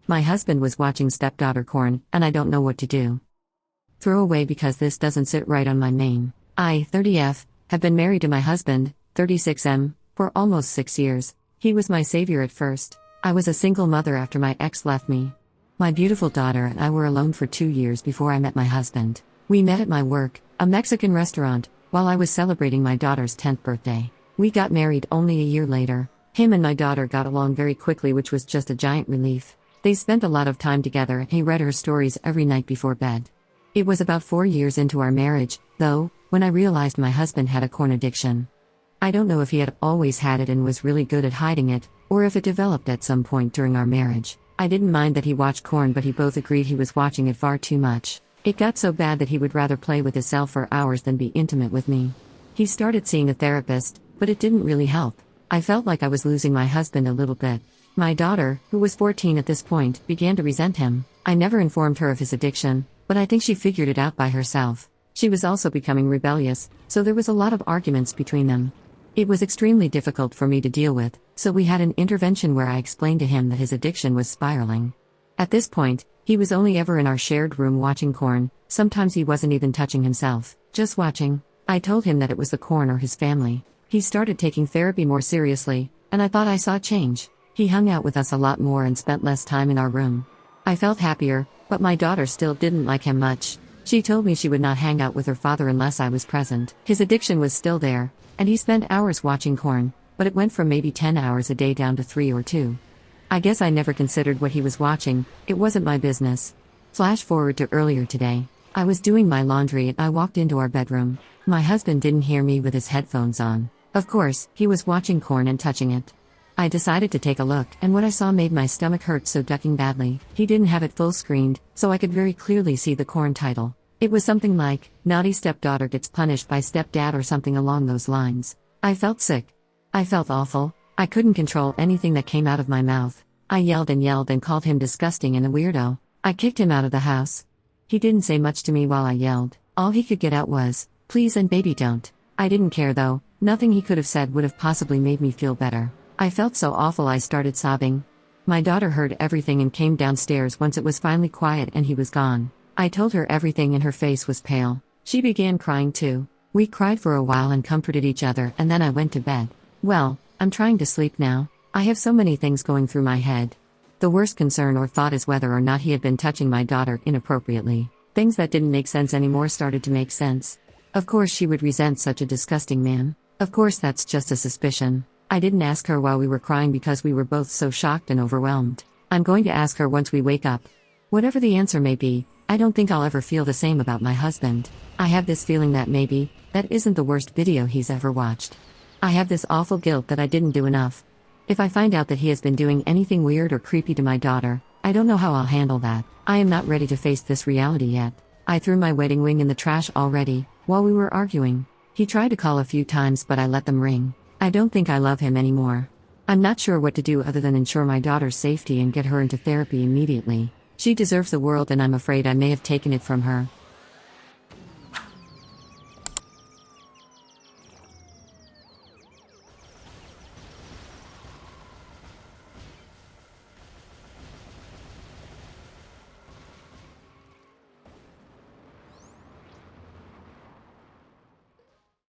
My husband was watching stepdaughter corn, and I don't know what to do. Throw away because this doesn't sit right on my name. I, 30F, have been married to my husband, 36M, for almost 6 years. He was my savior at first. I was a single mother after my ex left me. My beautiful daughter and I were alone for 2 years before I met my husband. We met at my work, a Mexican restaurant, while I was celebrating my daughter's 10th birthday. We got married only a year later. Him and my daughter got along very quickly, which was just a giant relief. They spent a lot of time together and he read her stories every night before bed. It was about 4 years into our marriage, though, when I realized my husband had a corn addiction. I don't know if he had always had it and was really good at hiding it, or if it developed at some point during our marriage. I didn't mind that he watched corn, but he both agreed he was watching it far too much. It got so bad that he would rather play with his cell for hours than be intimate with me. He started seeing a therapist, but it didn't really help. I felt like I was losing my husband a little bit. My daughter, who was 14 at this point, began to resent him. I never informed her of his addiction, but I think she figured it out by herself. She was also becoming rebellious, so there was a lot of arguments between them. It was extremely difficult for me to deal with, so we had an intervention where I explained to him that his addiction was spiraling. At this point, he was only ever in our shared room watching corn. Sometimes he wasn't even touching himself, just watching. I told him that it was the corn or his family. He started taking therapy more seriously, and I thought I saw change. He hung out with us a lot more and spent less time in our room. I felt happier, but my daughter still didn't like him much. She told me she would not hang out with her father unless I was present. His addiction was still there, and he spent hours watching corn, but it went from maybe 10 hours a day down to 3 or 2. I guess I never considered what he was watching. It wasn't my business. Flash forward to earlier today. I was doing my laundry and I walked into our bedroom. My husband didn't hear me with his headphones on. Of course, he was watching corn and touching it. I decided to take a look, and what I saw made my stomach hurt, so ducking badly. He didn't have it full screened, so I could very clearly see the corn title. It was something like, "Naughty Stepdaughter Gets Punished by Stepdad" or something along those lines. I felt sick. I felt awful. I couldn't control anything that came out of my mouth. I yelled and called him disgusting and a weirdo. I kicked him out of the house. He didn't say much to me while I yelled. All he could get out was, "Please and baby don't." I didn't care though. Nothing he could have said would have possibly made me feel better. I felt so awful I started sobbing. My daughter heard everything and came downstairs once it was finally quiet and he was gone. I told her everything and her face was pale. She began crying too. We cried for a while and comforted each other, and then I went to bed. Well, I'm trying to sleep now. I have so many things going through my head. The worst concern or thought is whether or not he had been touching my daughter inappropriately. Things that didn't make sense anymore started to make sense. Of course she would resent such a disgusting man. Of course that's just a suspicion. I didn't ask her while we were crying because we were both so shocked and overwhelmed. I'm going to ask her once we wake up. Whatever the answer may be, I don't think I'll ever feel the same about my husband. I have this feeling that maybe, that isn't the worst video he's ever watched. I have this awful guilt that I didn't do enough. If I find out that he has been doing anything weird or creepy to my daughter, I don't know how I'll handle that. I am not ready to face this reality yet. I threw my wedding ring in the trash already, while we were arguing. He tried to call a few times but I let them ring. I don't think I love him anymore. I'm not sure what to do other than ensure my daughter's safety and get her into therapy immediately. She deserves the world and I'm afraid I may have taken it from her.